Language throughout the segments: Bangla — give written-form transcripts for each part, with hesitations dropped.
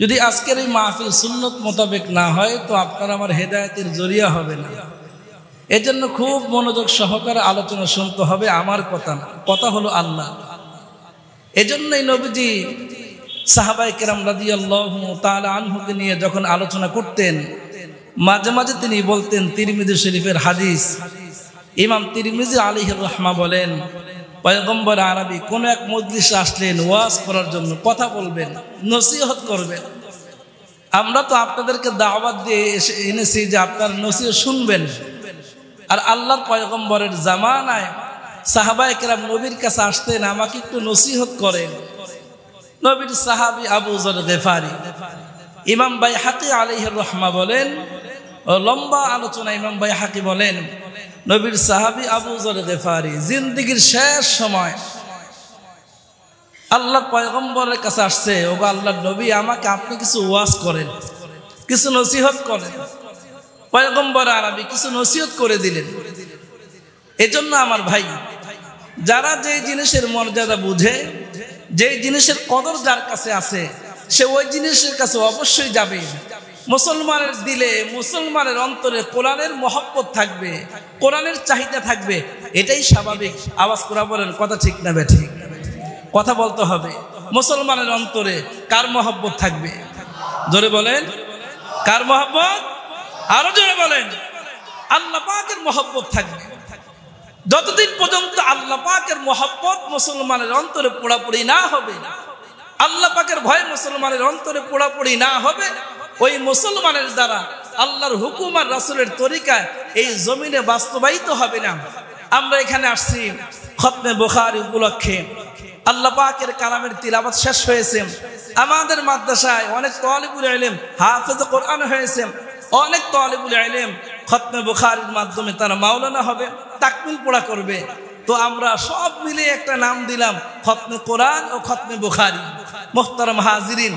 যদি আজকের এই মাহফিল সুন্নত মোতাবেক না হয় তো আপনার আমার হেদায়েতের জরিয়া হবে না। এজন্য খুব মনোযোগ সহকারে আলোচনা শুনতে হবে, আমার কথা না, কথা হলো আল্লাহ। এজন্যই নবীজি সাহাবায়ে কেরাম রাদিয়াল্লাহু তাআলা আনহুকে নিয়ে যখন আলোচনা করতেন, মাঝে মাঝে তিনি বলতেন, তিরমিজি শরীফের হাদিস, ইমাম তিরমিজি আলাইহির রাহমা বলেন, পয়গম্বর আরবি কোন এক মজলিসে আসলেন ওয়াজ করার জন্য, কথা বলবেন, নসিহত করবেন। আমরা তো আপনাদেরকে দাওয়াত দিয়ে এনেছি যে আপনারা নসিহত শুনবেন। আর আল্লাহর পয়গম্বরের জামানায় সাহাবায়ে কেরাম নবীর কাছে আসতেন, আমাকে একটু নসিহত করেন। নবীর সাহাবী আবু যর গিফারি, ইমাম বাইহাকি আলাইহির রাহমা বলেন, লম্বা আলোচনা, ইমাম বাইহাকি বলেন, নবীর সাহাবী আবু যর গিফারি জিন্দেগীর শেষ সময় আল্লাহর পয়গম্বরের কাছে আসছে, ওগো আল্লাহর নবী, আমাকে আপনি কিছু ওয়াজ করেন, কিছু নসিহত করেন। পয়গম্বর আরবি কিছু নসিহত করে দিলেন। এজন্য আমার ভাই, যারা যেই জিনিসের মর্যাদা বুঝে, যেই জিনিসের কদর যার কাছে আছে, সে ওই জিনিসের কাছে অবশ্যই যাবে। মুসলমানের দিলে, মুসলমানের অন্তরে কোরআনের মহব্বত থাকবে, কোরআনের চাহিদা থাকবে, এটাই স্বাভাবিক। আওয়াজ করে বলেন, কথা ঠিক না বেঠিক? কথা বলতে হবে। মুসলমানের অন্তরে কার মহব্বত থাকবে? জোরে বলেন, কার মহব্বত? আরো জোরে বলেন, আল্লাহ পাকের মহব্বত থাকবে। যতদিন পর্যন্ত আল্লাহ পাকের মহব্বত মুসলমানের অন্তরে পোড়াপড়ি না হবে, আল্লাহ পাকের ভয় মুসলমানের অন্তরে পোড়াপড়ি না হবে, ওই মুসলমানের দ্বারা আল্লাহর হুকুম আর রাসূলের তরিকায় এই জমিনে বাস্তবায়িত হবে না। আমরা এখানে আসছি খতমে বুখারী উপলক্ষে, আল্লাহ পাকের কালামের তিলাওয়াত শেষ হয়েছে। আমাদের মাদ্রাসায় অনেক তালিবুল ইলম হাফেজ কোরআন হয়েছে, অনেক তালিবুল ইলম খতমে বুখারীর মাধ্যমে তারা মাওলানা হবে, তাকমিল পড়া করবে। তো আমরা সব মিলে একটা নাম দিলাম, খতমে কোরআন ও খতমে বুখারী। মুহতারাম হাজিরিন,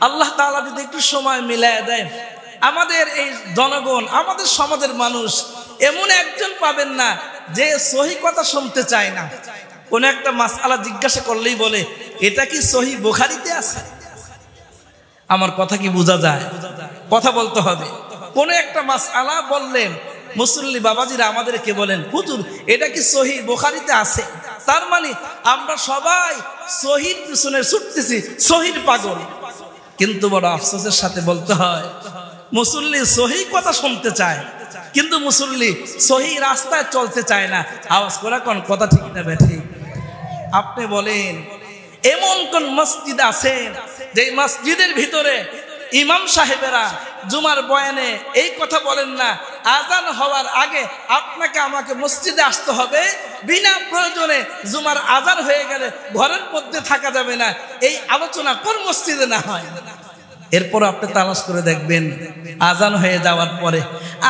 আল্লাহ তাআলা যদি একটু সময় মিলায় দেয়, আমাদের এই জনগণ, আমাদের সমাজের মানুষ এমন একজন পাবেন না যে সহি কথা শুনতে চায় না। কোন একটা মাসআলা জিজ্ঞাসা করলেই বলে, এটা কি সহি বুখারীতে আছে? আমার কথা কি বোঝা যায়? কথা বলতে হবে। কোন একটা মাসআলা বললেন, মুসল্লি বাবাজিরা আমাদেরকে বলেন, হুজুর এটা কি সহি বুখারীতে আছে? তার মানে আমরা সবাই সহির পিছনে ছুটতেছি, সহির পাগল। কিন্তু বড় আফসোসের সাথে বলতে হয়, মুসল্লি সহি কথা শুনতে চায়, কিন্তু মুসল্লি সহি রাস্তায় চলতে চায় না। আওয়াজ করে কোন কথা ঠিক না বেঠিক? আপনি বলেন, এমন কোন মসজিদ আছে যে মসজিদের ভিতরে ইমাম সাহেবেরা জুমার বয়ানে এই কথা বলেন না, আজান হওয়ার আগে আপনাকে আমাকে মসজিদে আসতে হবে, বিনা প্রয়োজনে জুমার আজান হয়ে গেলে ঘরের মধ্যে থাকা যাবে না, এই আলোচনা কোন মসজিদে না হয়? এরপর আপনি তালাশ করে দেখবেন, আজান হয়ে যাওয়ার পরে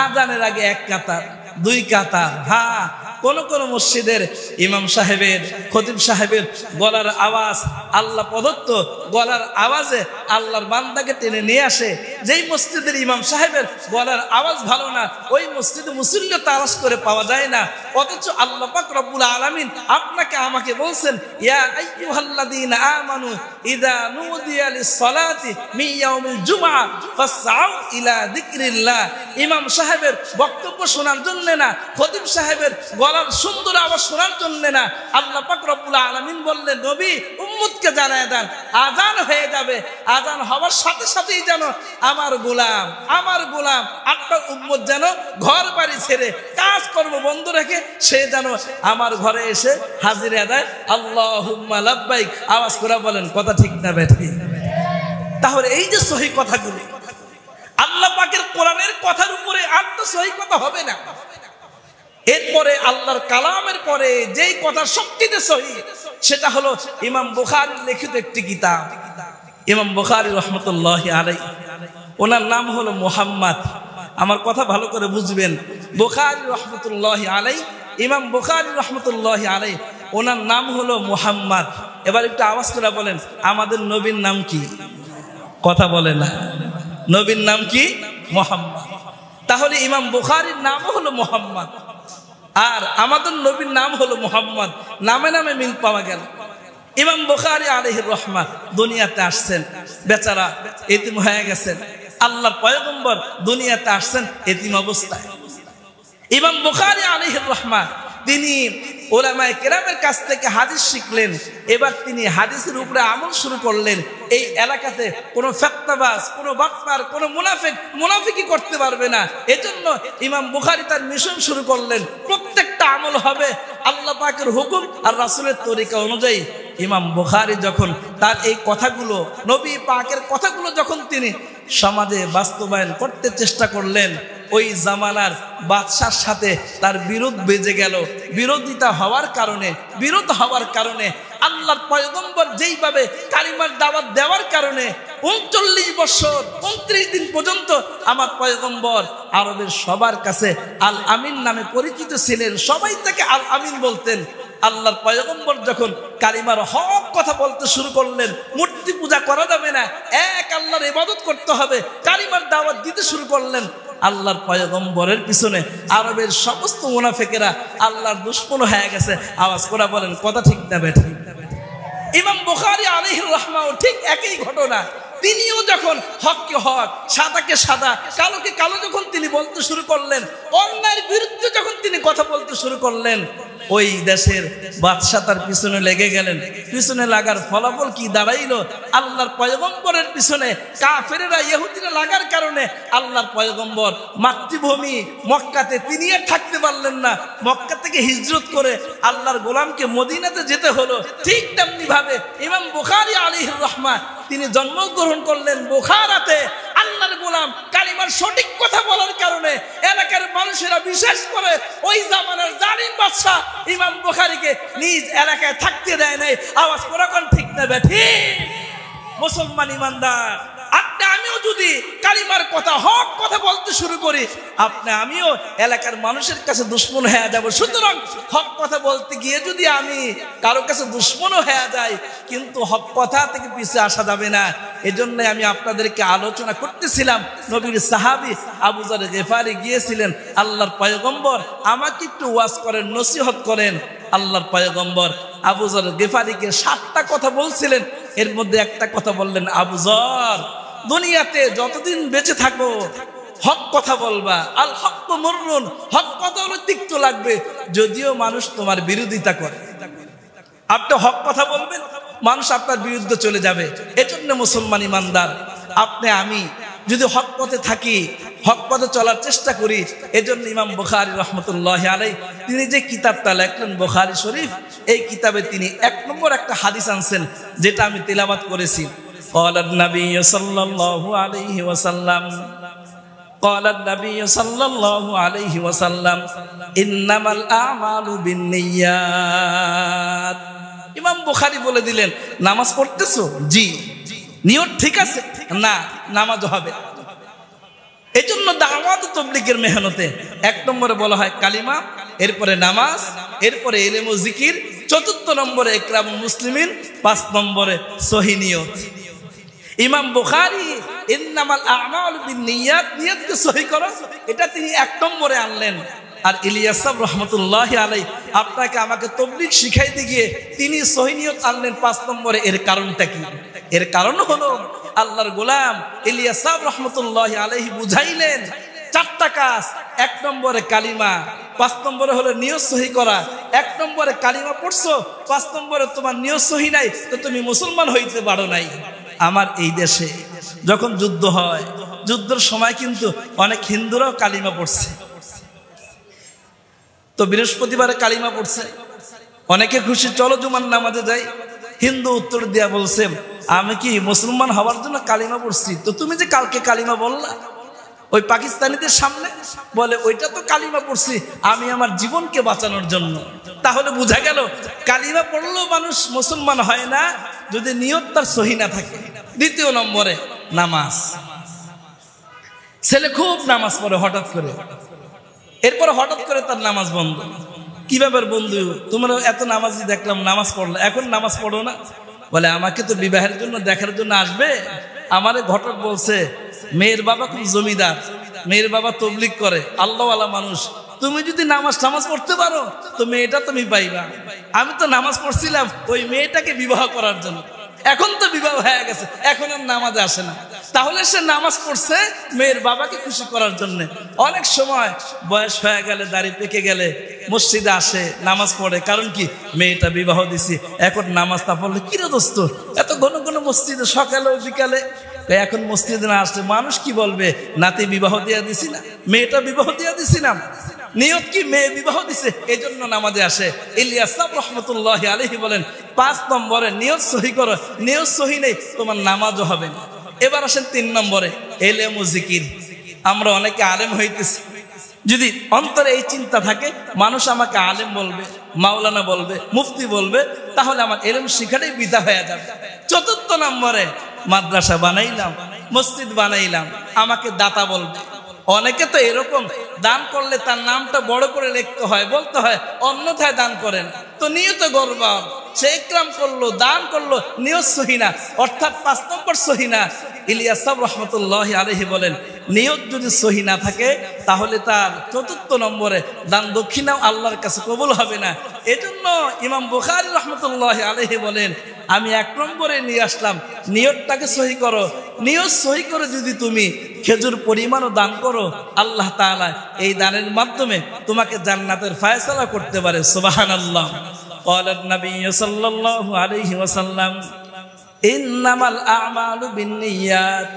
আজানের আগে এক কাতার, দুই কাতার, হ্যাঁ কোন কোন মসজিদের ইমাম সাহেবের, খতিব সাহেবের গলার আওয়াজ আল্লাহ প্রদত্ত, গলার আওয়াজে আল্লাহর বান্দাকে টেনে নিয়ে আসে। যেই মসজিদের ইমাম সাহেবের গলার আওয়াজ ভালো না, ওই মসজিদে মুসল্লি তালাশ করে পাওয়া যায় না। অথচ আল্লাহ পাক রব্বুল আলামিন আপনাকে আমাকে বলছেন, ইয়া আইয়ুহাল্লাযীনা আমানু ইযা নুদিয়া লিস-সালাতি মিন ইয়াউমিল জুমআ ফাসআউ ইলা যিকরিল্লাহ। ইমাম সাহেবের বক্তব্য শোনার জন্য না, খতিব সাহেবের গলার সুন্দর আওয়াজ শোনার জন্য না, আল্লাহ পাক রব্বুল আলামিন বললেন, নবী উম্মতকে জানায় দেন, আজান হয়ে যাবে, আজান হওয়ার সাথে সাথেই যেন আমার গোলাম আপনার উম্মত যেন ঘর বাড়ি ছেড়ে কাজ কর্ম বন্ধ রেখে সে যেন আমার ঘরে এসে হাজিরা দেয়। আল্লাহুম্মা লাব্বাইক। আওয়াজ করে বলেন, কথা ঠিক না বেঠিক? তাহলে এই যে সহি কথাগুলো, আল্লাহ পাকের কোরআনের কথার উপরে আর তো সহি কথা হবে না। এরপরে আল্লাহর কালামের পরে যেই কথা শক্তিতে সহি, সেটা হলো ইমাম বুখারীর লিখিত একটি কিতাব। ইমাম বুখারী রাহমাতুল্লাহি আলাইহি, ওনার নাম হলো মুহাম্মদ। আমার কথা ভালো করে বুঝবেন, বুখারী রাহমাতুল্লাহি আলাইহি, ইমাম বুখারী রাহমাতুল্লাহি আলাইহি, ওনার নাম হলো মুহাম্মদ। এবার একটু আওয়াজ করে বলেন, আমাদের নবীর নাম কি? কথা বলে না, নবীর নাম কি? মুহাম্মদ। তাহলে ইমাম বুখারীর নামও হলো মুহাম্মদ, আর আমাদের নবীর নাম হলো মুহাম্মদ। নামে নামে মিল পাওয়া গেল। ইমাম বুখারী আলাইহির রাহমা দুনিয়াতে আসছেন, বেচারা এতিম হয়ে গেছেন। আল্লাহর পয়গম্বর দুনিয়াতে আসছেন এতিম অবস্থায়। ইমাম বুখারী আলাইহির রাহমা তিনি উলামায়ে কেরামের কাছ থেকে হাদিস শিখলেন। এবার তিনি হাদিসের উপরে আমল শুরু করলেন। এই এলাকাতে কোনো ফেতনাবাজ, কোনো বাটপার, কোনো মুনাফিকি করতে পারবে না। এজন্য ইমাম বুখারী তার মিশন শুরু করলেন। প্রত্যেকটা আমল হবে আল্লাহ পাকের হুকুম আর রাসূলের তরিকা অনুযায়ী। ইমাম বুখারী যখন তার এই কথাগুলো, নবী পাকের কথাগুলো যখন তিনি সমাজে বাস্তবায়ন করতে চেষ্টা করলেন, ওই জামানার বাদশার সাথে তার বিরোধ বেজে গেল। বিরোধিতা হওয়ার কারণে, বিরোধ হওয়ার কারণে আল্লাহর পয়গম্বর যেইভাবে কালিমার দাওয়াত দেওয়ার কারণে 39 বছর 29 দিন পর্যন্ত আমার পয়গম্বর আরবের সবার কাছে আল আমিন নামে পরিচিত ছিলেন। সবাই তাকে আল আমিন বলতেন। আল্লাহর পয়গম্বর যখন কালিমার হক কথা বলতে শুরু করলেন, মূর্তি পূজা করা যাবে না, এক আল্লাহর ইবাদত করতে হবে, কালিমার দাওয়াত দিতে শুরু করলেন। আল্লাহর পয়গম্বরের পিছনে আরবের সমস্ত মুনাফিকেরা আল্লাহর দুশমন হয়ে গেছে। আওয়াজ করে বলেন কথা ঠিক না বেঠিক? ইমাম বুখারী আলাইহির রাহমাও ঠিক একই ঘটনা। তিনিও যখন হককে হক, সাদাকে সাদা, কালোকে কালো যখন তিনি বলতে শুরু করলেন, অন্যায়ের বিরুদ্ধে যখন তিনি কথা বলতে শুরু করলেন, ওই দেশের বাদশা তার পিছনে লেগে গেলেন। পিছনে লাগার ফলাফল কি দাঁড়াইলো? আল্লাহর পয়গম্বরের পিছনে কাফেরেরা, ইহুদিরা লাগার কারণে আল্লাহর পয়গম্বর মাতৃভূমি মক্কাতে তিনি আর থাকতে পারলেন না। মক্কা থেকে হিজরত করে আল্লাহর গোলামকে মদিনাতে যেতে হলো। ঠিক তেমনি ভাবে ইমাম বুখারী আলাইহির রাহমা তিনি জন্মগ্রহণ করলেন বুখারাতে। আল্লাহর গোলাম কালিমার সঠিক কথা বলার কারণে এলাকার মানুষেরা, বিশেষ করে ওই জামানার জালিম বাদশা ইমাম বুখারীকে নিজ এলাকায় থাকতে দেয় নাই। আওয়াজ করে কোন ঠিক না বেঠিক? মুসলমান ইমানদার, আপনি আমিও যদি কালিমার কথা, হক কথা বলতে শুরু করি, আপনি আমিও এলাকার মানুষের কাছে দুশমন হয়ে যাব। সুতরাং হক কথা বলতে গিয়ে যদি আমি কারো কাছে দুশমনও হয়ে যাই, কিন্তু হক কথা থেকে পিছিয়ে আসা যাবে না। এজন্য আমি আপনাদেরকে আলোচনা করতেছিলাম, নবীর সাহাবী আবু যর গিফারী গিয়েছিলেন, আল্লাহর পয়গম্বর আমাকে একটু ওয়াজ করেন, নসিহত করেন। আল্লাহর পয়গম্বর আবু যর গিফারীকে 7টা কথা বলছিলেন। এর মধ্যে একটা কথা বললেন, আবু যর, দুনিয়াতে যতদিন বেঁচে থাকো হক কথা বলবা। আল হক মুররুন, হক কথা হলো তিক্ত লাগবে, যদিও মানুষ তোমার বিরোধিতা করে। আপনি হক কথা বলবেন, মানুষ আপনার বিরুদ্ধে চলে যাবে। এজন্য মুসলমান ইমানদার, আপনি আমি যদি হক পথে থাকি, হক পথে চলার চেষ্টা করি। এজন্য ইমাম বুখারী রাহমাতুল্লাহি আলাইহি তিনি যে কিতাবটা লেখলেন বুখারী শরীফ, এই কিতাবে তিনি 1 নম্বর একটা হাদিস আনছেন, যেটা আমি তেলাওয়াত করেছি। قال النبي صلى الله عليه وسلم قال النبي صلى الله عليه وسلم إنما الأعمال بالنيات। ইমাম বুখারী বলে দিলেন, নামাজ পড়তেছো? জি। নিয়ত ঠিক আছে? না, নামাজ হবে। এজন্য দাওয়াত ও তাবলীগের মেহনতে 1 নম্বরে বলা হয় কালিমা, এরপরে নামাজ, এরপরে ইলম ও জিকির, 4th নম্বরে ইকরামুল মুসলিমিন, 5 নম্বরে সহিহ নিয়ত। ইমাম বুখারী ইন্নামাল আ'মালু বিন্নিয়াত, নিয়তকে সহিহ করো, এটা তিনি 1 নম্বরে আনলেন। আর ইলিয়াস সাহেব রহমতুল্লাহি আলাইহি আপনাকে আমাকে তাবলীগ শিখাইতে গিয়ে তিনি সহিহ নিয়ত আনলেন 5 নম্বরে। এর কারণটা কি? এর কারণ হলো আল্লাহর গোলাম ইলিয়াস সাহেব রহমতুল্লাহি আলাইহি বুঝাইলেন 4টা কাজ। 1 নম্বরে কালিমা, 5 নম্বরে হলো নিয়ত সহিহ করা। 1 নম্বরে কালিমা পড়ছো, 5 নম্বরে তোমার নিয়ত সহিহ নাই, তো তুমি মুসলমান হইতে পারো নাই। আমার এই দেশে যখন যুদ্ধ হয়, যুদ্ধের সময় কিন্তু অনেক হিন্দুরাও কালিমা পড়ছে। তো বৃহস্পতিবারে কালিমা পড়ছে, অনেকে খুশি, চলো জুমার নামাজে যাই। হিন্দু উত্তর দিয়া বলছে, আমি কি মুসলমান হওয়ার জন্য কালিমা পড়ছি? তো তুমি যে কালকে কালিমা বললা ওই পাকিস্তানিদের সামনে, বলে ওইটা তো কালিমা পড়ছি আমি আমার জীবনকে বাঁচানোর জন্য। তাহলে বোঝা গেল কালিমা পড়লেও মানুষ মুসলমান হয় না যদি নিয়ত তার সহিহ না থাকে। 2 নম্বরে নামাজ। ছেলে খুব নামাজ পড়ে হঠাৎ করে, এরপরে হঠাৎ করে তার নামাজ বন্ধ। কি ব্যাপার বন্ধু, তোমরা এত নামাজি দেখলাম, নামাজ পড়লো, এখন নামাজ পড়ো না? বলে আমাকে তো বিবাহের জন্য দেখার জন্য আসবে। আমারে ঘটক বলছে মেয়ের বাবা খুব জমিদার, মেয়ের বাবা তাবলীগ করে, আল্লাহওয়ালা মানুষ, তুমি যদি নামাজ পড়তে পারো তো মেয়েটা তুমি পাইবা। আমি তো নামাজ পড়ছিলাম ওই মেয়েটাকে বিবাহ করার জন্য, এখন তো বিবাহ হয়ে গেছে, এখন আর নামাজে আসে না। তাহলে সে নামাজ পড়ছে মেয়ের বাবাকে খুশি করার জন্য। অনেক সময় বয়স হয়ে গেলে, দাড়ি পেকে গেলে মসজিদে আসে, নামাজ পড়ে, কারণ কি মেয়েটা বিবাহ দিছি, এখন নামাজটা পড়লে কিরে দোস্ত এত ঘন ঘন মসজিদে সকালে বিকালে, এখন মসজিদে না আসলে মানুষ কি বলবে, নাতি বিবাহ দিয়া দিছি না, মেয়েটা বিবাহ দিয়া দিছি না, নিয়ত কি মেয়ে বিবাহ দিছে এই জন্য নামাজে আসে। ইলিয়াস রহমতুল্লাহি আলাইহি বলেন 5 নম্বরে নিয়ত সহি করো, নিয়ত সহি নেই তোমার নামাজও হবে না। এবার আসেন 3 নম্বরে ইলম ও জিকির। আমরা অনেকে আলেম হইতেছি, যদি অন্তরে এই চিন্তা থাকে মানুষ আমাকে আলেম বলবে, মাওলানা বলবে, মুফতি বলবে, তাহলে আমার ইলম শিখাটাই বৃথা হয়ে যাবে। 4 নম্বরে মাদ্রাসা বানাইলাম, মসজিদ বানাইলাম, আমাকে দাতা বলবে। অনেকে তো এরকম দান করলে তার নামটা বড় করে লিখতে হয়, বলতে হয় অন্যথায় দান করেন, তো নিয়ত গর্বা, সে ইকরাম করলো, দান করলো, নিয়ত সহিনা, অর্থাৎ 5 নম্বর সহিনা। ইলিয়াস রহমতুল্লাহি আলাইহি বলেন নিয়ত যদি সহি না থাকে তাহলে তার 4 নম্বরে দান দক্ষিণাও আল্লাহর কাছে কবুল হবে না। এজন্য ইমাম বুখারী রহমতুল্লাহি আলাইহি বলেন আমি 1 নম্বরে নিয়ে আসলাম, নিয়তটাকে সহি করো। নিয়ত সহি করে যদি তুমি খেজুর পরিমাণও দান করো, আল্লাহ তাআলা এই দানের মাধ্যমে তোমাকে জান্নাতের ফয়সালা করতে পারে। সুবহানাল্লাহ। قال النبي صلى الله عليه وسلم إنما الأعمال بالنيات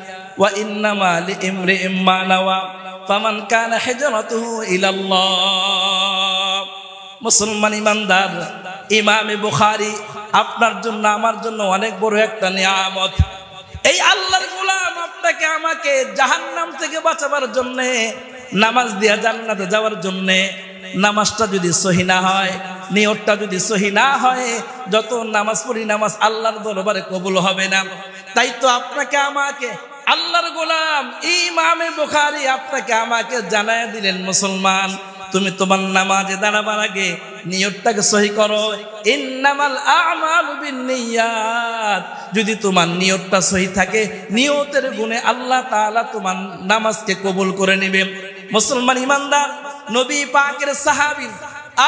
وإنما لامرئ ما نوى فمن كان هجرته إلى الله। মুসলমান ইমানদার, ইমামে বুখারী আপনার জন্য আমার জন্য অনেক বড় একটা নিয়ামত। এই আল্লাহর গোলাম আপনাকে আমাকে জাহান্নাম থেকে বাঁচাবার জন্য, নামাজ দিয়া জান্নাতে যাওয়ার জন্য, নামাজটা যদি সহি না হয়, নিয়তটা যদি সহি না হয়, যত নামাজ পড়ি নামাজ আল্লাহর দরবারে কবুল হবে না। তাই তো আপনাকে আমাকে আল্লাহর গোলাম ইমামে বুখারী আপনাকে আমাকে জানায় দিলেন, মুসলমান তুমি তোমার নামাজে দাঁড়াবার আগে নিয়তটাকে সহি করো। ইন্নামাল আ'মালু বিন্নিয়াত। যদি তোমার নিয়তটা সহি থাকে, নিয়তের গুণে আল্লাহ তাআলা তোমার নামাজকে কবুল করে নেবে। মুসলমান ইমানদার, নবী পাকের সাহাবী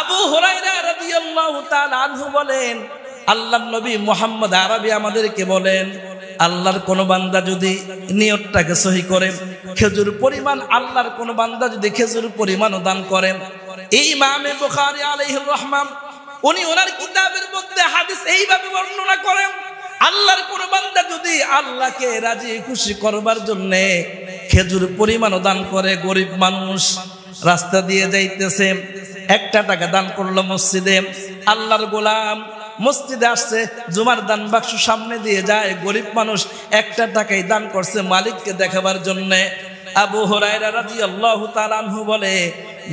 আবু হুরায়রা রাদিয়াল্লাহু তাআলা আনহু বলেন, আল্লাহর নবী মুহাম্মদ আরবি আমাদেরকে বলেন, আল্লাহর কোন বান্দা যদি নিয়তটাকে সহি করে, খেজুর পরিমাণ আল্লাহর কোন বান্দা যদি খেজুর পরিমাণ দান করেন, এই ইমামে বুখারী আলাইহির রহমান উনি ওনার কিতাবের মধ্যে হাদিস এইভাবে বর্ণনা করেন, আল্লাহর কোন বান্দা যদি আল্লাহকে রাজি খুশি করবার জন্য খেজুর পরিমাণ দান করে, গরিব মানুষ রাস্তা দিয়ে যাইতেছে, 1 টাকা দান করলো মসজিদে, আল্লাহর গোলাম মসজিদে আসছে, জুমার দান বাক্স সামনে দিয়ে যায়, গরিব মানুষ 1 টাকাই দান করছে মালিককে দেখাবার জন্য। আবু হুরায়রা রাদিয়াল্লাহু তাআলা আনহু বলে,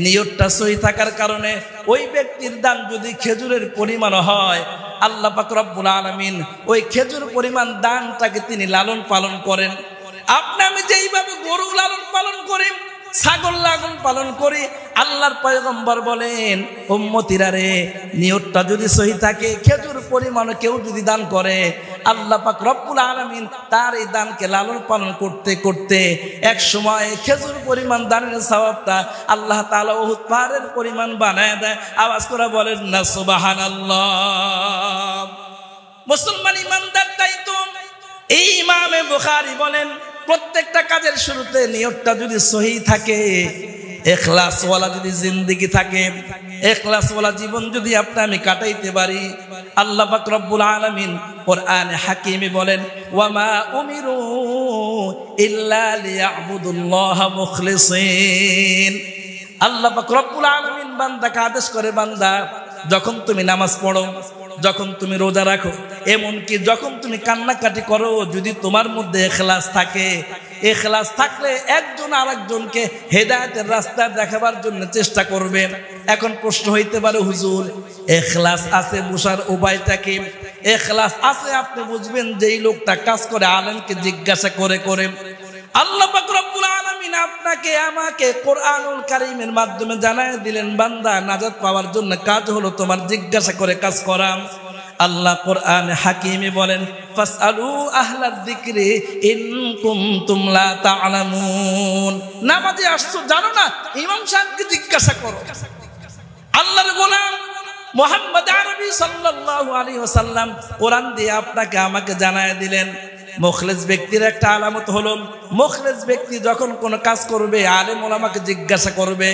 নিয়তটা সহি থাকার কারণে ওই ব্যক্তির দান যদি খেজুরের পরিমাণ হয়, আল্লাহ পাক রব্বুল আলামিন ওই খেজুর পরিমাণ দানটাকে তিনি লালন পালন করেন। আপনি আমি যেইভাবে গরু লালন পালন করি, ছাগল লালন পালন করি, আল্লাহর পয়গম্বর বলেন উম্মতিরা রে, নিয়তটা যদি সহি থাকে, খেজুর পরিমাণ কেউ যদি দান করে, আল্লাহ পাক রব্বুল আলামিন তার এই দানকে লালন পালন করতে করতে এক সময় খেজুর পরিমাণ দানের সওয়াবটা আল্লাহ তাআলা উহুদ পাহাড়ের পরিমাণ বানায় দেয়। আওয়াজ করে বলেন না সুবহানাল্লাহ। মুসলমান ইমানদার, তাই তো এই ইমামে বুখারী বলেন প্রত্যেকটা কাজের শুরুতে নিয়তটা যদি সহি থাকে, ইখলাসওয়ালা যদি জিন্দেগি থাকে, ইখলাসওয়ালা জীবন যদি আপনি আমি কাটাইতে পারি, আল্লাহ পাক রব্বুল আলামিন কোরআনে হাকিমে বলেন ওয়ামা উমিরু ইল্লা লিয়াবুদুল্লাহ মুখলিসিন। আল্লাহ পাক রব্বুল আলামিন বান্দাকে আদেশ করে, বান্দা যখন তুমি নামাজ পড়ো, যখন তুমি রোজা রাখো, এমনকি যখন তুমি কান্নাকাটি করো, যদি তোমার মধ্যে ইখলাস থাকে, ইখলাস থাকলে একজন আরেকজনকে হেদায়েতের রাস্তা দেখাবার জন্য চেষ্টা করবে। এখন প্রশ্ন হইতে পারে, হুজুর ইখলাস আছে বুঝার উপায়টা কি? ইখলাস আছে আপনি বুঝবেন যেই লোকটা কাজ করে আলেমকে জিজ্ঞাসা করে করে। আল্লাহ পাক রব্বুল আলামিন আপনাকে আমাকে কোরআনুল কারীমের মাধ্যমে জানায় দিলেন, বান্দা নাজাত পাওয়ার জন্য কাজ হলো তোমার জিজ্ঞাসা করে কাজ করা। আল্লাহ কোরআনে হাকিমে বলেন ফাসআলু আহলাদ যিকরি ইন কুনতুম লা তা'লামুন। নামাজে আসছো জানো না, ইমাম সাহেবকে জিজ্ঞাসা করো। আল্লাহর গোলাম মুহাম্মদ আরবি সাল্লাল্লাহু আলাইহি ওয়াসাল্লাম কোরআন দিয়ে আপনাকে আমাকে জানায় দিলেন মুখলেস ব্যক্তির একটা আলামত হলো, মুখলেস ব্যক্তি যখন কোনো কাজ করবে আলেম ওলামাকে জিজ্ঞাসা করবে,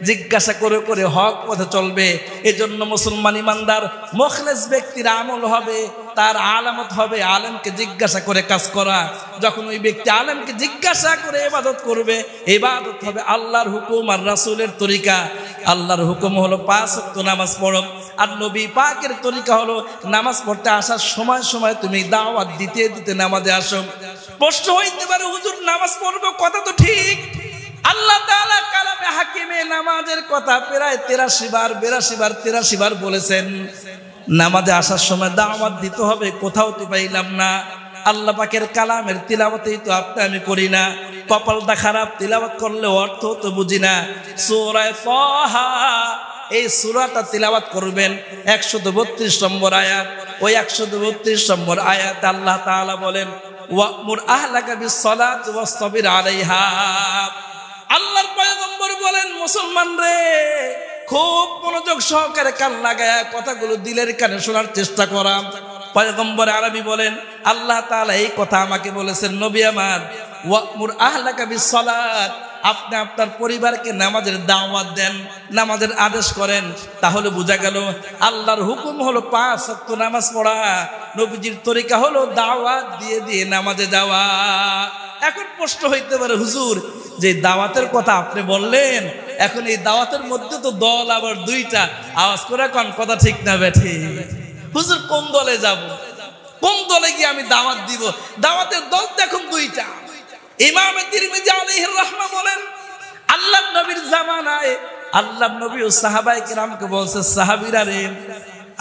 জিজ্ঞাসা করে করে হক পথে চলবে। এজন্য মুসলমান ইমানদার মুখলেস ব্যক্তির আমল হবে, তার আলামত হবে আলেমকে জিজ্ঞাসা করে কাজ করা। যখন ওই ব্যক্তি আলেমকে জিজ্ঞাসা করে ইবাদত করবে, ইবাদত হবে আল্লাহর হুকুম আর রাসূলের তরিকা। আল্লাহর হুকুম হলো 5 ওয়াক্ত নামাজ পড়ো, আর নবী পাকের তরিকা হলো নামাজ পড়তে আসার সময় সময় তুমি দাওয়াত দিতে দিতে নামাজে আসো। প্রশ্ন হইতে পারে হুজুর নামাজ পড়বো, কথা তো ঠিক। আল্লাহ তাআলা কালামে হাকিমে নামাজের কথা প্রায় 83 বার 82 বার 83 বার বলেছেন। নামাজে আসার সময় দাওয়াত দিতে হবে, কোথাও তো পাইলাম না। আল্লাহ পাকের কালামের তিলাওয়াতই তো আপনি আমি করি না। কপালটা খারাপ, তিলাওয়াত করলে অর্থ তো বুঝি না। সূরা তাহা এই সূরাটা তিলাওয়াত করবেন 132 নম্বর আয়াত। ওই 132 নম্বর আয়াত আল্লাহ তাআলা বলেন ওয়া'মুর আহলাকা বিস-সালাতি ওয়াসতাবির আলাইহা। আল্লাহর পয়গম্বর বলেন মুসলমান রে, খুব মনোযোগ সহকারে কান লাগায়া কথাগুলো দিলের কানে শোনার চেষ্টা করা। পয়গম্বর আরবি বলেন আল্লাহ তাআলা এই কথা আমাকে বলেছেন, নবী আমার ওয়া'মুর আহলাকা বিস-সালাত, আপনি আপনার পরিবারকে নামাজের দাওয়াত দেন, নামাজের আদেশ করেন। তাহলে বোঝা গেল আল্লাহর হুকুম হলো 5 ওয়াক্ত নামাজ পড়া, নবীজির তরিকা হলো দাওয়াত দিয়ে দিয়ে নামাজে যাওয়া। এখন প্রশ্ন হইতে পারে হুজুর যে দাওয়াতের কথা আপনি বললেন, এখন এই দাওয়াতের মধ্যে তো দল আবার 2টা, আওয়াজ করে কোন কথা ঠিক না বেঠি? হুজুর কোন দলে যাব, কোন দলে গিয়ে আমি দাওয়াত দিব? দাওয়াতের দল তো এখন 2টা। ইমাম তিরমিজি আলাইহির রাহমা বলেন আল্লাহর নবীর জামানায় আল্লাহর নবী ও সাহাবায়ে কেরামকে বলছে, সাহাবীরা রে,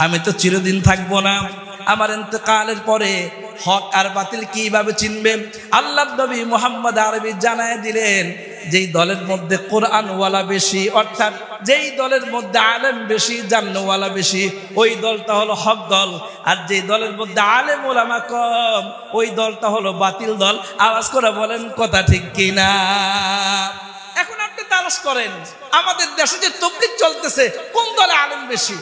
আমি তো চিরদিন থাকবো না, আমার ইন্তেকালের পরে হক আর বাতিল কিভাবে চিনবেন? আল্লাহর নবী মুহাম্মদ আরবি জানায় দিলেন যেই দলের মধ্যে কোরআনওয়ালা বেশি, অর্থাৎ যেই দলের মধ্যে আলেম বেশি, জান্নাওয়ালা বেশি, ওই দলটা হলো হক দল। আর যেই দলের মধ্যে আলেম ওলামা কম, ওই দলটা হলো বাতিল দল। আওয়াজ করে বলেন কথা ঠিক কিনা? এখন আপনি তালাশ করেন আমাদের দেশে যে তাবলীগ চলতেছে, কোন দলে আলেম বেশি?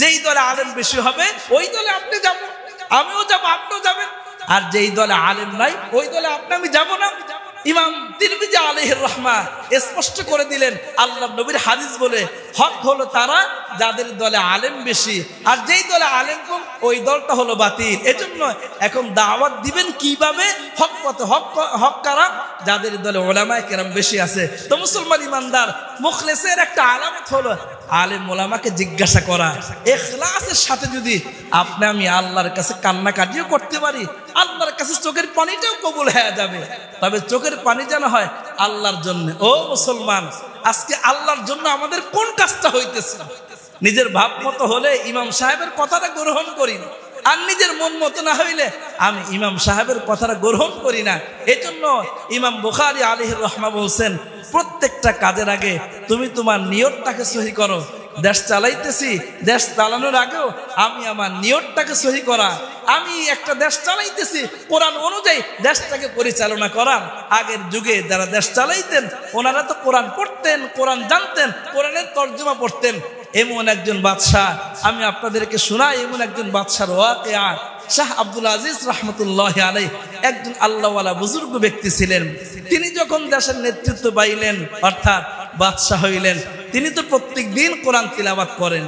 যেই দলে আলেম বেশি হবে ওই দলে আপনি যাব, আমিও যাব, আপনিও যাবেন। আর যেই দলে আলেম নাই ওই দলে আপনি আমি যাব না। ইমাম তিরমিজি আলাইহির রাহমা স্পষ্ট করে দিলেন আল্লাহর নবীর হাদিস বলে, হক হলো তারা যাদের দলে আলেম বেশি, আর যেই দলে আলেম কম ওই দলটা হলো বাতিল। এজন্য এখন দাওয়াত দিবেন কিভাবে? হক পথে। হক কারা? যাদের দলে উলামায়ে কেরাম বেশি আছে। তো মুসলমান ইমানদার মুখলেসের একটা আলামত হলো আলেম ওলামাকে জিজ্ঞাসা করা। ইখলাসের সাথে যদি আপনি আমি আল্লাহর কাছে কান্নাকাটিও করতে পারি, আল্লাহর কাছে চোখের পানিটাও কবুল হয়ে যাবে। তবে চোখের পানি যেন হয় আল্লাহর জন্য। ও মুসলমান, আজকে আল্লাহর জন্য আমাদের কোন কাজটা হইতেছে? নিজের ভাব মতো হলে ইমাম সাহেবের কথাটা গ্রহণ করি, আর নিজের মন মতো না হইলে আমি ইমাম সাহেবের কথাটা গ্রহণ করি না। এজন্য ইমাম বুখারী আলাইহির রাহমা বলছেন, প্রত্যেকটা কাজের আগে তুমি তোমার নিয়তটাকে সহি করো। দেশ চালাইতেছি, দেশ চালানোর আগেও আমি আমার নিয়তটাকে সহি করা। আমি একটা দেশ চালাইতেছি, কোরআন অনুযায়ী দেশটাকে পরিচালনা করা। আগের যুগে যারা দেশ চালাইতেন ওনারা তো কোরআন পড়তেন, কোরআন জানতেন, কোরআনের তর্জমা পড়তেন। এমন একজন বাদশাহ আমি আপনাদেরকে শোনাই, এমন একজন বাদশার ওয়াকিয়া। শাহ আব্দুল আজিজ রহমতুল্লাহ আলাইহি একজন আল্লাহওয়ালা বুজুর্গ ব্যক্তি ছিলেন। তিনি যখন দেশের নেতৃত্ব পাইলেন, অর্থাৎ বাদশাহ হইলেন, তিনি তো প্রত্যেক দিন কোরআন তিলাওয়াত করেন।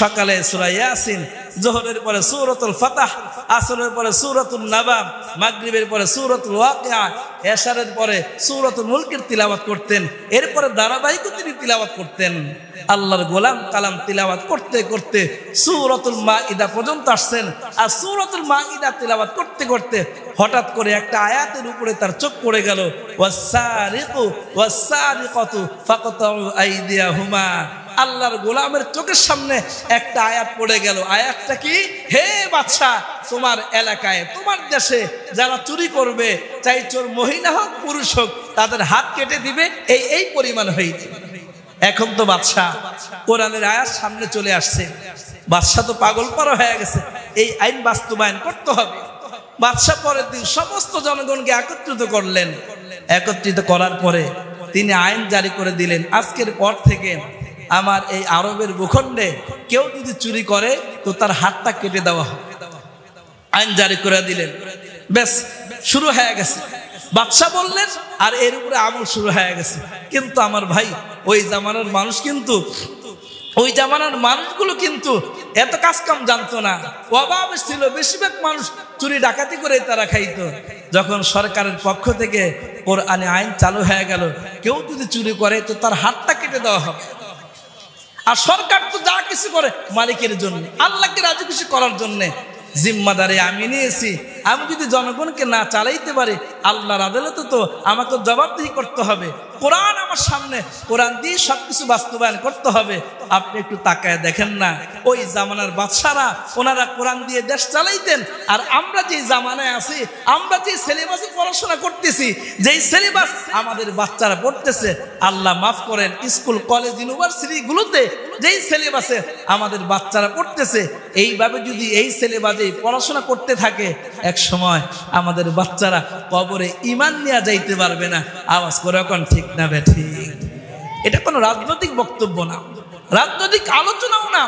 সকালে সূরা ইয়াসিন, যোহরের পরে সূরাতুল ফাতহ, আসরের পরে সূরাতুন নাবা, মাগরিবের পরে সূরাতুল ওয়াকিয়া, এশারের পরে সূরাতুল মুলকের তিলাওয়াত করতেন। এরপরে ধারাবাহিক তিনি তিলাওয়াত করতেন। আল্লাহর গোলাম কালাম তিলাওয়াত করতে করতে সূরাতুল মাইদা পর্যন্ত আসছেন। আর সূরাতুল মাইদা তিলাওয়াত করতে করতে হঠাৎ করে একটা আয়াতের উপরে তার চোখ পড়ে গেল, ওয়াস-সারিকু ওয়াস-সারিকাতু ফাকতাউ আইদিয়াহুমা। আল্লাহর গোলামের চোখের সামনে একটা আয়াত পড়ে গেল। আয়াতটা কি? হে বাদশা, তোমার এলাকায়, তোমার দেশে যারা চুরি করবে, চাই চোর মহিলা হোক পুরুষ হোক, তাদের হাত কেটে দিবে, এই পরিমাণ হইতে। এখন তো বাদশা কোরআনের আয়াত সামনে চলে আসছে, বাদশা তো পাগল পারা হয়ে গেছে। এই আইন বাস্তবায়ন করতে হবে। বাদশাহ পরের দিন সমস্ত জনগণকে একত্রিত করলেন। একত্রিত করার পরে তিনি আইন জারি করে দিলেন, আজকের পর থেকে আমার এই আরবের ভূখণ্ডে কেউ যদি চুরি করে তো তার হাতটা কেটে দেওয়া হবে। আইন জারি করে দিলেন। বেশ, শুরু হয়ে গেছে। বাদশাহ বললেন আর এর উপরে আমল শুরু হয়ে গেছে। কিন্তু আমার ভাই, ওই জামানার মানুষ কিন্তু ওই জামানার মানুষগুলো কিন্তু এত কাজ কাম জানতো না, অভাব ছিল। বেশিরভাগ মানুষ চুরি ডাকাতি করে তারা খাইতো। যখন সরকারের পক্ষ থেকে কোরআনে আইন চালু হয়ে গেল, কেউ যদি চুরি করে তো তার হাতটা কেটে দেওয়া হবে। আর সরকার তো যা কিছু করে মালিকের জন্য, আল্লাহকে রাজি খুশি করার জন্য। জিম্মাদারি আমি নিয়েছি, আমি যদি জনগণকে না চালাইতে পারি আল্লাহর আদালতে তো আমাকে জবাবদিহি করতে হবে। কোরআন আমার সামনে, কোরআন দিয়ে সবকিছু বাস্তবায়ন করতে হবে। আপনি একটু তাকায় দেখেন না, ওই জামানার বাদশারা ওনারা কোরআন দিয়ে দেশ চালাইতেন। আর আমরা যে জামানায় আছি, আমরা যে সিলেবাসে পড়াশোনা করতেছি, যেই সিলেবাস আমাদের বাচ্চারা পড়তেছে, আল্লাহ মাফ করেন, স্কুল কলেজ ইউনিভার্সিটিগুলোতে যেই সিলেবাসে আমাদের বাচ্চারা পড়তেছে, এইভাবে যদি এই সিলেবাসে পড়াশোনা করতে থাকে, এক সময় আমাদের বাচ্চারা কবরে ঈমান নিয়ে যাইতে পারবে না। আওয়াজ করে এখন ঠিক না বেঠি? এটা কোনো রাজনৈতিক বক্তব্য না, রাজনৈতিক আলোচনাও না।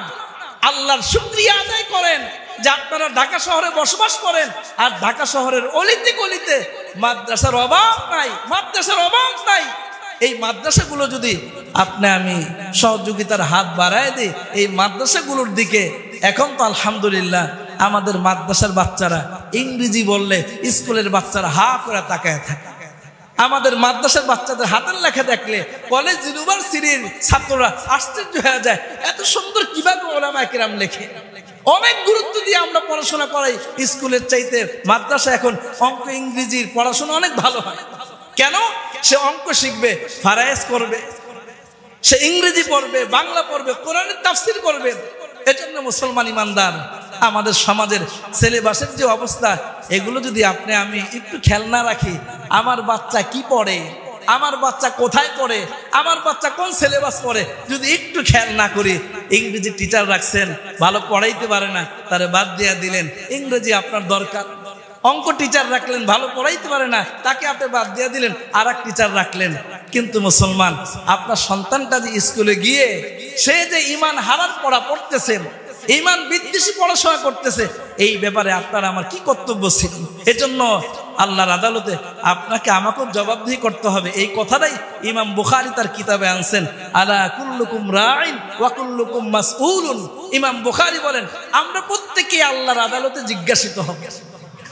আল্লাহর শুকরিয়া আদায় করেন যে আপনারা ঢাকা শহরে বসবাস করেন, আর ঢাকা শহরের অলিতে গলিতে মাদ্রাসার অভাব নাই, মাদ্রাসার অভাব নাই। এই মাদ্রাসাগুলো যদি আপনি আমি সহযোগিতার হাত বাড়ায় দিই এই মাদ্রাসাগুলোর দিকে, এখন তো আলহামদুলিল্লাহ আমাদের মাদ্রাসার বাচ্চারা ইংরেজি বললে স্কুলের বাচ্চারা হা করে তাকায় থাকে। আমাদের মাদ্রাসার বাচ্চাদের হাতের লেখা দেখলে কলেজ ইউনিভার্সিটির ছাত্ররা আশ্চর্য হয়ে যায়, এত সুন্দর কিভাবে ওলামায়ে কেরাম লেখে। অনেক গুরুত্ব দিয়ে আমরা পড়াশোনা করাই, স্কুলের চাইতে মাদ্রাসা এখন অঙ্ক ইংরেজির পড়াশোনা অনেক ভালো হয়। কেন? সে অঙ্ক শিখবে, ফারায়েজ করবে, সে ইংরেজি পড়বে, বাংলা পড়বে, কোরআনের তাফসীর করবে। এজন্য মুসলমান ইমানদার আমাদের সমাজের সিলেবাসের যে অবস্থা, এগুলো যদি আপনি আমি একটু খেয়াল না রাখি, আমার বাচ্চা কি পড়ে, আমার বাচ্চা কোথায় পড়ে, আমার বাচ্চা কোন সিলেবাস পড়ে, যদি একটু খেয়াল না করি, ইংরেজি টিচার রাখছেন, ভালো পড়াইতে পারে না, তারে বাদ দিয়ে দিলেন, ইংরেজি আপনার দরকার। অঙ্ক টিচার রাখলেন, ভালো পড়াইতে পারে না, তাকে আপনি বাদ দিয়ে দিলেন, আর এক টিচার রাখলেন। কিন্তু মুসলমান, আপনার সন্তানটা যে স্কুলে গিয়ে সে যে ঈমান হারার পড়া পড়তেছে, ঈমান বিদ্বেষী পড়াশোনা করতেছে, এই ব্যাপারে আপনার আমার কি কর্তব্য ছিল? এজন্য আল্লাহর আদালতে আপনাকে আমাকেও জবাবদিহি করতে হবে। এই কথাটাই ইমাম বুখারী তার কিতাবে আনছেন, আলা কুল্লুকুম রাইন ওয়া কুল্লুকুম মাসউলুন। ইমাম বুখারী বলেন, আমরা প্রত্যেকে আল্লাহর আদালতে জিজ্ঞাসিত হব।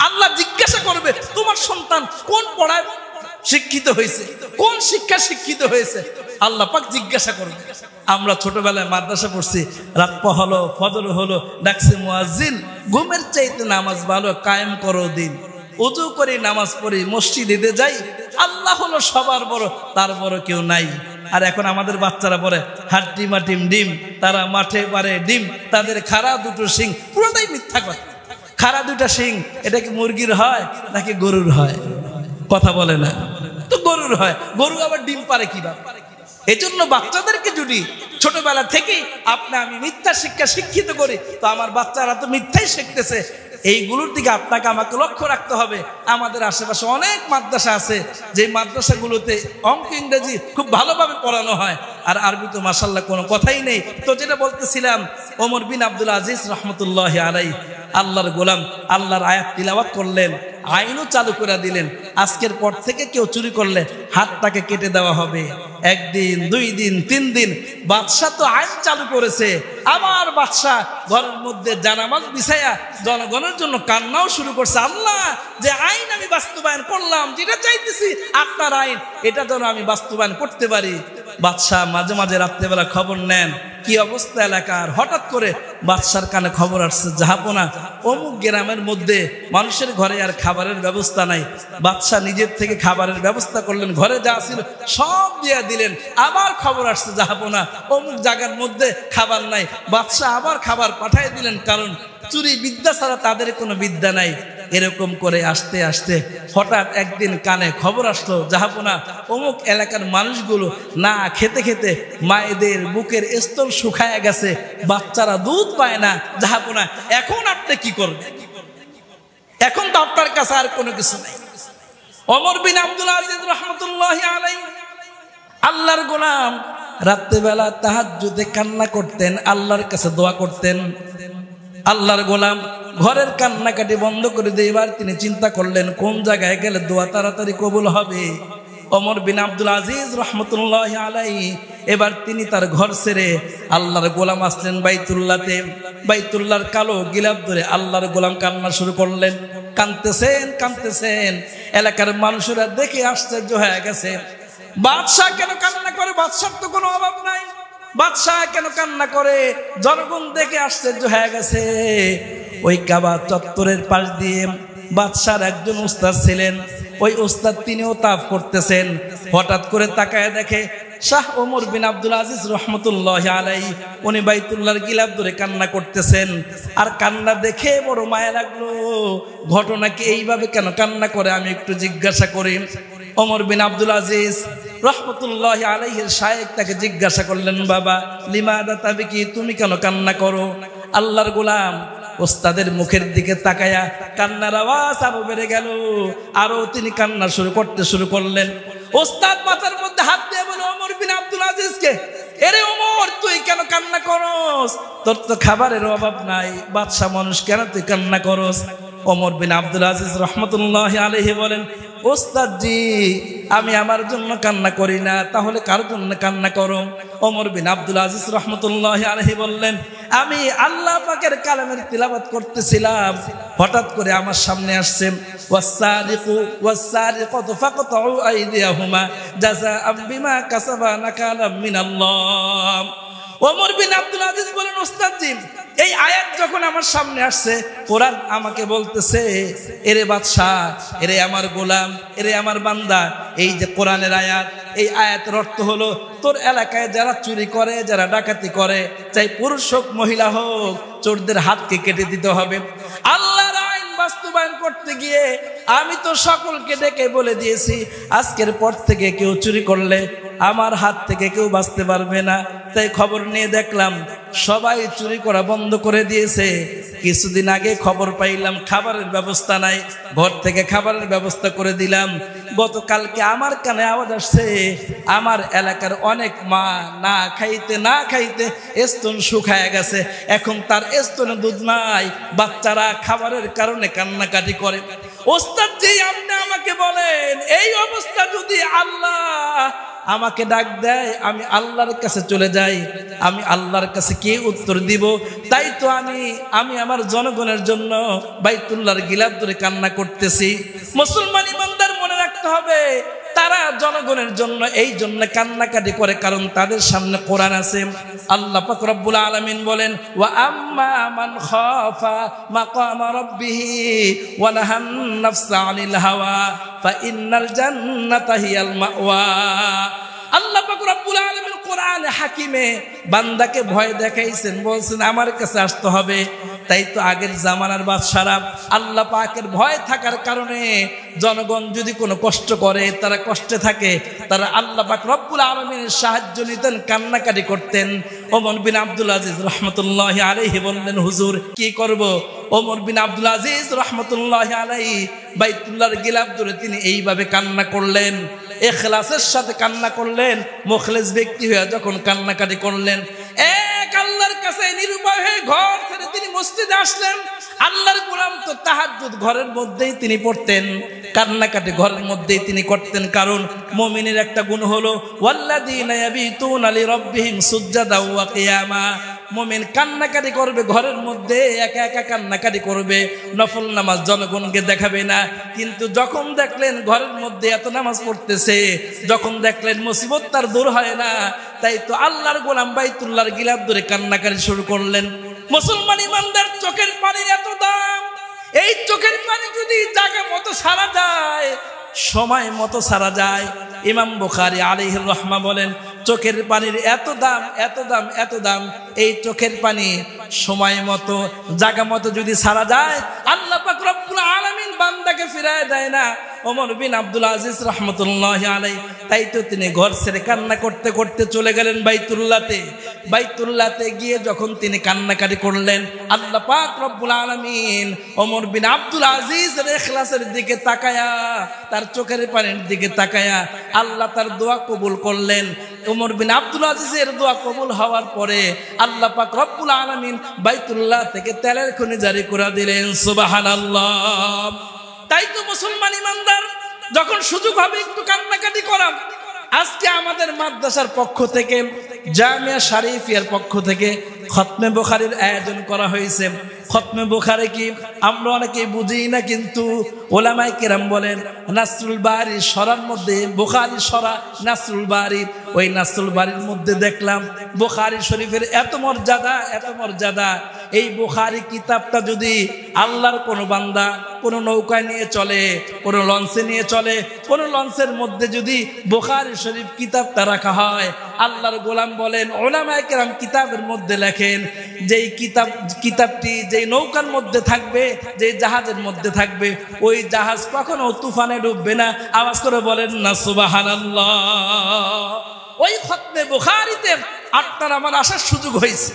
আল্লাহ জিজ্ঞাসা করবে, তোমার সন্তান কোন পড়ায় শিক্ষিত হয়েছে, কোন শিক্ষা শিক্ষিত হয়েছে, আল্লাহ পাক জিজ্ঞাসা করবে। আমরা ছোটবেলায় মাদ্রাসা পড়ছি, রাত হলো, ফজর হলো, ডাকছে মুয়াজ্জিন, ঘুমের চাইতে নামাজ ভালো, কায়েম করো দিন। ওযু করে নামাজ পড়ি, মসজিদে যাই, আল্লাহ হলো সবার বড়, তার বড় কেউ নাই। আর এখন আমাদের বাচ্চারা পড়ে হাড্ডি মাটিম ডিম, তারা মাঠে পারে ডিম, তাদের খাড়া দুটো শিং। পুরোটাই মিথ্যা কথা। খাড়া দুটা শিং, এটা কি মুরগির হয় নাকি গরুর হয়? কথা বলে না তো, গরুর হয়। গরু আবার ডিম পারে কিভাবে? এজন্য বাচ্চাদেরকে যদি ছোটবেলা থেকে আপনি আমি মিথ্যা শিক্ষা শিক্ষিত করি, তো আমার বাচ্চারা তো মিথ্যাই শিখতেছে। এইগুলোর দিকে আপনাকে আমাকে লক্ষ্য রাখতে হবে। আমাদের আশেপাশে অনেক মাদ্রাসা আছে, যে মাদ্রাসাগুলোতে অঙ্ক ইংরেজি খুব ভালোভাবে পড়ানো হয়, আর আরবি তো মাশাআল্লাহ কোনো কথাই নেই। তো যেটা বলতেছিলাম, ওমর বিন আব্দুল আজিজ রহমতুল্লাহি আলাইহি আল্লাহর গোলাম, আল্লাহর আয়াত তিলাওয়াত করলেন, আইনও চালু করে দিলেন, আজকের পর থেকে কেউ চুরি করলে হাতটাকে কেটে দেওয়া হবে। একদিন, 2 দিন, 3 দিন, বাদশাহ তো আইন চালু করেছে, আবার বাদশাহ ঘরের মধ্যে জানামাজ বিছায়া জনগণের জন্য কান্নাও শুরু করছে, আল্লাহ যে আইন আমি বাস্তবায়ন করলাম, যেটা চাইতেছি আপনার আইন, এটা যেন আমি বাস্তবায়ন করতে পারি। বাদশাহ মাঝে মাঝে রাত্রেবেলা খবর নেন কি অবস্থা এলাকার। হঠাৎ করে বাদশার কানে খবর আসছে, জাহাপনা অমুক গ্রামের মধ্যে মানুষের ঘরে আর খাবারের ব্যবস্থা নাই। বাদশাহ নিজের থেকে খাবারের ব্যবস্থা করলেন, ঘরে যা ছিল সব দিয়ে দিলেন। আবার খবর আসছে, জাহাপনা অমুক জায়গার মধ্যে খাবার নাই। বাদশাহ আবার খাবার পাঠিয়ে দিলেন, কারণ চুরি বিদ্যা ছাড়া তাদের কোনো বিদ্যা নাই। এরকম করে আসতে আসতে হঠাৎ একদিন কানে খবর আসলো, জাহাপনা অমুক এলাকার মানুষগুলো না খেতে খেতে মায়েদের বুকের স্তর শুকায় গেছে, বাচ্চারা দুধ পায় না। জাহাপনা এখন আপনি কি করবেন? এখন তো আপনার কাছে আর কোনো কিছু নাই। ওমর বিন আব্দুল আজিজ রাহমাতুল্লাহি আলাইহি আল্লাহর গোলাম, রাত্রেবেলা তাহাজ্জুদে কান্না করতেন, আল্লাহর কাছে দোয়া করতেন। আল্লাহর গোলাম ঘরের কান্নাকাটি বন্ধ করে দিয়ে এবার তিনি চিন্তা করলেন কোন জায়গায় গেলে দোয়া তাড়াতাড়ি কবুল হবে। ওমর বিন আব্দুল আজিজ রাহমাতুল্লাহি আলাইহি এবার তিনি তার ঘর ছেড়ে আল্লাহর গোলাম আসলেন বাইতুল্লাহতে। বাইতুল্লাহর কালো গিলাফ ধরে আল্লাহর গোলাম কান্না শুরু করলেন। কাঁদতেছেন কাঁদতেছেন, এলাকার মানুষেরা দেখে আশ্চর্য হয়ে গেছে। বাদশাহ কেন কান্না করে? বাদশার তো কোনো অভাব নাই, বাদশাহ কেন কান্না করে? জনগণ দেখে আশ্চর্য হয়ে গেছে। ওই কাবা চত্বরের পাশ দিয়ে বাদশার একজন উস্তাদ ছিলেন, ওই উস্তাদ তিনিও তাফ করতেছেন। হঠাৎ করে তাকায় দেখে শাহ ওমর বিন আব্দুল আজিজ রহমতুল্লাহ আলাইহি উনি বাইতুল্লাহর গিলাফ ধরে কান্না করতেছেন। আর কান্না দেখে বড় মায়া লাগলো। ঘটনা কি এইভাবে কেন কান্না করে আমি একটু জিজ্ঞাসা করি। ওমর বিন আব্দুল আজিজ রহমতুল্লাহ আলাইহির শায়েখ তাকে জিজ্ঞাসা করলেন, বাবা লিমাদা তাবিকি, তুমি কেন কান্না করো? আল্লাহর গোলাম ওস্তাদের মুখের দিকে তাকায়া কান্নার আওয়াজ আরো বেড়ে গেল। আরো তিনি কান্না শুরু করলেন। ওস্তাদ মাথার মধ্যে হাত দিয়ে বলে ওমর বিন আব্দুল আজিজকে, এরে ওমর তুই কেন কান্না করস? তোর তো খাবারের অভাব নাই, বাদশা মানুষ, কেন তুই কান্না করস? ওমর বিন আব্দুল আজিজ রহমতুল্লাহ আলাইহি বলেন, ওস্তাদ জি আমি আমার জন্য কান্না করি না, তাহলে কার জন্য কান্না করো? ওমর বিন আব্দুল আজিজ রহমতুল্লাহ আলাইহি বললেন, আমি আল্লাহ পাকের কালামের তিলাওয়াত করতেছিলাম, হঠাৎ করে আমার সামনে আসছে ওয়াসসারিকু ওয়াসসারিকাতু ফাকতাউ আইদিয়াহুমা জাযাআম বিমা কাসাবা নাকালাম মিনাল্লাহ। ওমর বিন আব্দুল আজিজ বলেন, ওস্তাদ জি এই আয়াত যখন আমার সামনে আসছে, কোরআন আমাকে বলতেছে, এরে বাদশাহ, এরে আমার গোলাম, এরে আমার বান্দা, এই যে কোরআনের আয়াত, এই আয়াতের অর্থ হলো তোর এলাকায় যারা চুরি করে, যারা ডাকাতি করে, চাই পুরুষ হোক মহিলা হোক, চোরদের হাতকে কেটে দিতে হবে। আল্লাহর আইন বাস্তবায়ন করতে গিয়ে আমি তো সকলকে ডেকে বলে দিয়েছি, আজকের পর থেকে কেউ চুরি করলে আমার হাত থেকে কেউ বাঁচতে পারবে না। তাই খবর নিয়ে দেখলাম সবাই চুরি করা বন্ধ করে দিয়েছে। কিছুদিন আগে খবর পাইলাম খাবারের ব্যবস্থা নাই, ঘর থেকে খাবারের ব্যবস্থা করে দিলাম। গতকালকে আমার কানে আওয়াজ আসছে আমার এলাকার অনেক মা না খাইতে স্তন শুকায় গেছে, এখন তার স্তনে দুধ নাই, বাচ্চারা খাবারের কারণে কান্নাকাটি করে। ওস্তাদ জি আপনি আমাকে বলেন, এই অবস্থা যদি আল্লাহ আমাকে ডাক দেয়, আমি আল্লাহর কাছে চলে যাই, আমি আল্লাহর কাছে কি উত্তর দিব? তাই তো আমি আমার জনগণের জন্য বাইতুল্লাহর গিলাফ ধরে কান্না করতেছি। মুসলমান ইমানদার মনে রাখতে হবে, তারা জনগণের জন্য এই জন্য কান্নাকাটি করে কারণ তাদের সামনে কোরআন আছে। আল্লাহ পাক রব্বুল আলামিন বলেন, ওয়া আম্মা মান খাফা মাকামা রাব্বিহি ওয়া নাহান নাফসা আনিল হাওয়া ফা ইন্নাল জান্নাতা হিয়াল মাওয়া। আল্লাহ পাক রব্বুল আলামিন কোরআন হাকিমে বান্দাকে ভয় দেখাইছেন, বলছেন আমার কাছে আসতে হবে। তাই তো আগের জামানার বাদশারা আল্লাহ পাকের ভয় থাকার কারণে জনগণ যদি কোনো কষ্ট করে, তারা কষ্টে থাকে, তারা আল্লাহ পাক রব্বুল আলামিনের সাহায্য নিতেন, কান্নাকাটি করতেন। ওমর বিন আব্দুল আজিজ রহমতুল্লাহি আলাইহি বললেন, হুজুর কি করব? ওমর বিন আব্দুল আজিজ রহমতুল্লাহি আলাইহি বাইতুল্লাহর গিলাফ ধরে তিনি এইভাবে কান্না করলেন, ইখলাসের সাথে কান্না করলেন। মুখলেস ব্যক্তি হয়ে যখন কান্নাকাটি করলেন, এক আল্লাহর কাছে নিরুপায় হয়ে ঘর ছেড়ে তিনি মসজিদে আসলেন। আল্লাহর গোলাম তো তাহাজ্জুদ ঘরের মধ্যেই তিনি পড়তেন, কান্নাকাটি ঘরের মধ্যেই তিনি করতেন। কারণ মুমিনের একটা গুণ হলো ওয়াল্লাযীনা ইয়াবিতুনা লিরাব্বিহিম সুজদাও ওয়া কিয়ামা। মুমিন কান্নাকাটি করবে ঘরের মধ্যে, একা একা কান্নাকাটি করবে, নফল নামাজ জনগণকে দেখাবে না। কিন্তু যখন দেখলেন ঘরের মধ্যে এত নামাজ পড়তেছে, যখন দেখলেন মুসিবত তার দূর হয় না, তাই তো আল্লাহর গোলাম বাইতুল্লাহর গিলাফ ধরে কান্নাকাটি শুরু করলেন। মুসলমান ইমানদার চোখের পানির এত দাম, এই চোখের পানি যদি জায়গা মতো সারা যায়, সময় মতো সারা যায়, ইমাম বুখারী আলাইহির রাহমা বলেন চোখের পানির এত দাম, এত দাম, এত দাম, এই চোখের পানি সময় মতো জায়গা মতো যদি সারা যায়, আল্লাহ পাক রব্বুল আলামিন তাকে ফিরায় দেয় না ওমর বিন আব্দুল আজিজ রাহমাতুল্লাহি আলাইহি। তাই তো তিনি ঘর ছেড়ে কান্না করতে করতে চলে গেলেন বাইতুল্লাহতে গিয়ে যখন তিনি কান্নাকাটি করলেন, আল্লাহ পাক রব্বুল আলামিন ওমর বিন আব্দুল আজিজের ইখলাসের দিকে তাকায়া, তার চোখের পানির দিকে তাকায়া আল্লাহ তার দোয়া কবুল করলেন। ওমর বিন আব্দুল আজিজের দোয়া কবুল হওয়ার পরে আল্লাহ পাক রব্বুল আলামিন বাইতুল্লাহ থেকে তেলের খনি জারি করে দিলেন। সুবহানাল্লাহ। তাই তো মুসলমান ইমানদার, যখন সুযোগ হবে একটু কান্নাকাটি করা। আজকে আমাদের মাদ্রাসার পক্ষ থেকে, জামিয়া শরীফিয়ার পক্ষ থেকে খতমে বুখারীর আয়োজন করা হয়েছে। খতমে বুখারী কি আমরা অনেকেই বুঝি না, কিন্তু ওলামায়ে কেরাম বলেন নাসরুল বারী সরার মধ্যে বুখারী সরা নাসরুল বারী, ওই নাসরুল বারীর মধ্যে দেখলাম বুখারী শরীফের এত মর্যাদা। এই বুখারী কিতাবটা যদি আল্লাহর কোনো বান্দা কোনো নৌকায় নিয়ে চলে, কোনো লঞ্চে নিয়ে চলে, কোনো লঞ্চের মধ্যে যদি বুখারী শরীফ কিতাবটা রাখা হয়, আল্লাহর গোলাম বলেন ওলামায়ে কেরাম কিতাবের মধ্যে লেখেন যেই কিতাবটি যেই নৌকার মধ্যে থাকবে, যেই জাহাজের মধ্যে থাকবে, ওই জাহাজ কখনো তুফানে ডুববে না। আওয়াজ করে বলেন না সুবহানাল্লাহ। ওই খতমে বুখারীতে আপনার আমার আসার সুযোগ হয়েছে।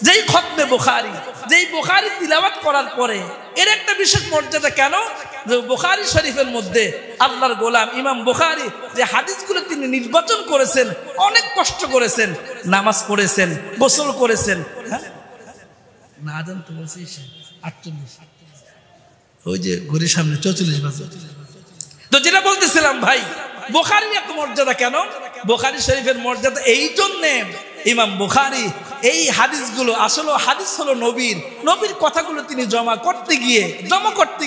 যেই খতমে বুখারী, যেই বুখারী তিলাওয়াত করার পরে এর একটা বিশেষ মর্যাদা। কেন? যে বুখারী শরীফের মধ্যে আল্লাহর গোলাম ইমাম বুখারী যে হাদিসগুলো তিনি নির্বাচন করেছেন, অনেক কষ্ট করেছেন, নামাজ পড়েছেন, গোসল করেছেন। না জানতে বলছি 48, ওই যে ঘড়ির সামনে 44 বাজে। তো যেটা বলতেছিলাম ভাই, বুখারীর এত মর্যাদা কেন? বুখারী শরীফের মর্যাদা এই জন্যে, ইমাম বুখারী এই হাদিসগুলো, আসলে হাদিস হলো নবীর কথাগুলো তিনি জমা করতে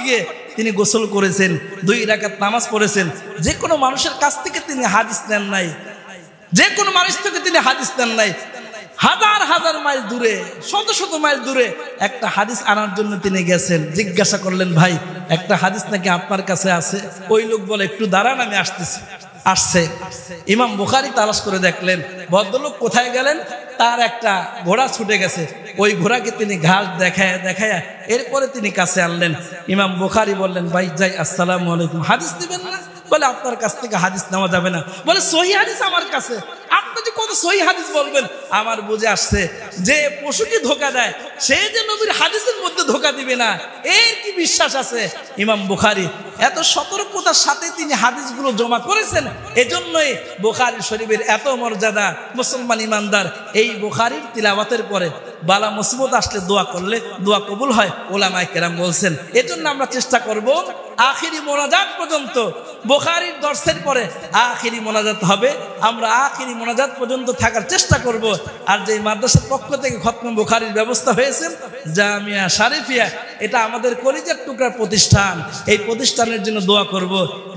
গিয়ে তিনি গোসল করেছেন, 2 রাকাত নামাজ পড়েছেন। যে কোনো মানুষের কাছ থেকে তিনি হাদিস নেন নাই, হাজার মাইল দূরে, শত মাইল দূরে একটা হাদিস আনার জন্য তিনি গেছেন। জিজ্ঞাসা করলেন, ভাই একটা হাদিস নাকি আপনার কাছে আছে? ওই লোক বলে একটু দাঁড়ান, আমি আসতেছি। আসছে ইমাম বুখারী তালাশ করে দেখলেন ভদ্রলোক কোথায় গেলেন, তার একটা ঘোড়া ছুটে গেছে। ওই ঘোড়াকে তিনি ঘাস দেখায়া এরপরে তিনি কাছে আনলেন। ইমাম বুখারী বললেন, ভাই যাই, আসসালামু আলাইকুম, হাদিস দিবেন না? বলে আপনার কাছ থেকে হাদিস নেওয়া যাবে না। বলে সহি হাদিস আমার কাছে, আপনি যে কত সহি হাদিস বলবেন। আমার বুঝে আসছে যে পশুকে ধোকা দেয় সে যে নবীর হাদিসের মধ্যে ধোকা দিবে না, এর কি বিশ্বাস আছে? ইমাম বুখারী এত সতর্কতার সাথে তিনি হাদিসগুলো জমা করেছেন, এজন্যই বুখারী শরীফের এত মর্যাদা। মুসলমান ইমানদার, এই বুখারীর তিলাওয়াতের পরে বালা মুসিবত আসলে দোয়া করলে দোয়া কবুল হয়, ওলামায়ে কেরাম বলছেন। এজন্য আমরা চেষ্টা করব আখিরি মোনাজাত পর্যন্ত, বুখারীর দর্শের পরে আখিরি মোনাজাত হবে, আমরা আখিরি মোনাজাত পর্যন্ত থাকার চেষ্টা করব। আর যে মাদ্রাসার পক্ষ থেকে খতমে বুখারীর ব্যবস্থা হয়েছে জামিয়া শরীফিয়া, এটা আমাদের কলিজার টুকরার প্রতিষ্ঠান। এই প্রতিষ্ঠানের জন্য দোয়া করব।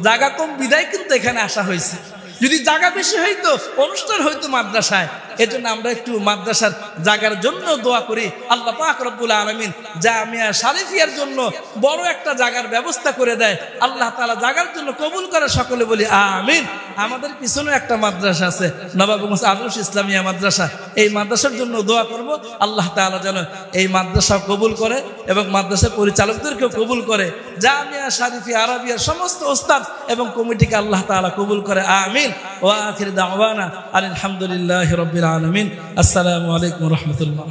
জায়গা কম বিদায় কিন্তু এখানে আসা হয়েছে, যদি জায়গা বেশি হইতো অনুষ্ঠান হইতো মাদ্রাসায়। এজন্য আমরা একটু মাদ্রাসার জায়গার জন্য দোয়া করি। আল্লাহ পাক রব্বুল আলামিন জামিয়া শরীফিয়ার জন্য বড় একটা জায়গার ব্যবস্থা করে দেয়। আল্লাহ তাআলা জায়গার জন্য কবুল করে, সকলে বলি আমিন। আমাদের পিছনে একটা মাদ্রাসা আছে, নবাবগঞ্জ আদর্শ ইসলামিয়া মাদ্রাসা। এই মাদ্রাসার জন্য দোয়া করব, আল্লাহ তাআলা যেন এই মাদ্রাসা কবুল করে এবং মাদ্রাসার পরিচালকদেরকেও কবুল করে। জামিয়া শরীফিয়া আরাবিয়ার সমস্ত ওস্তাদ এবং কমিটিকে আল্লাহ তাআলা কবুল করে, আমিন। ওয়া আখির দাওয়ানা আলহামদুলিল্লাহি রাব্বিল আলামিন। আসসালামু আলাইকুম ওয়া রাহমাতুল্লাহ।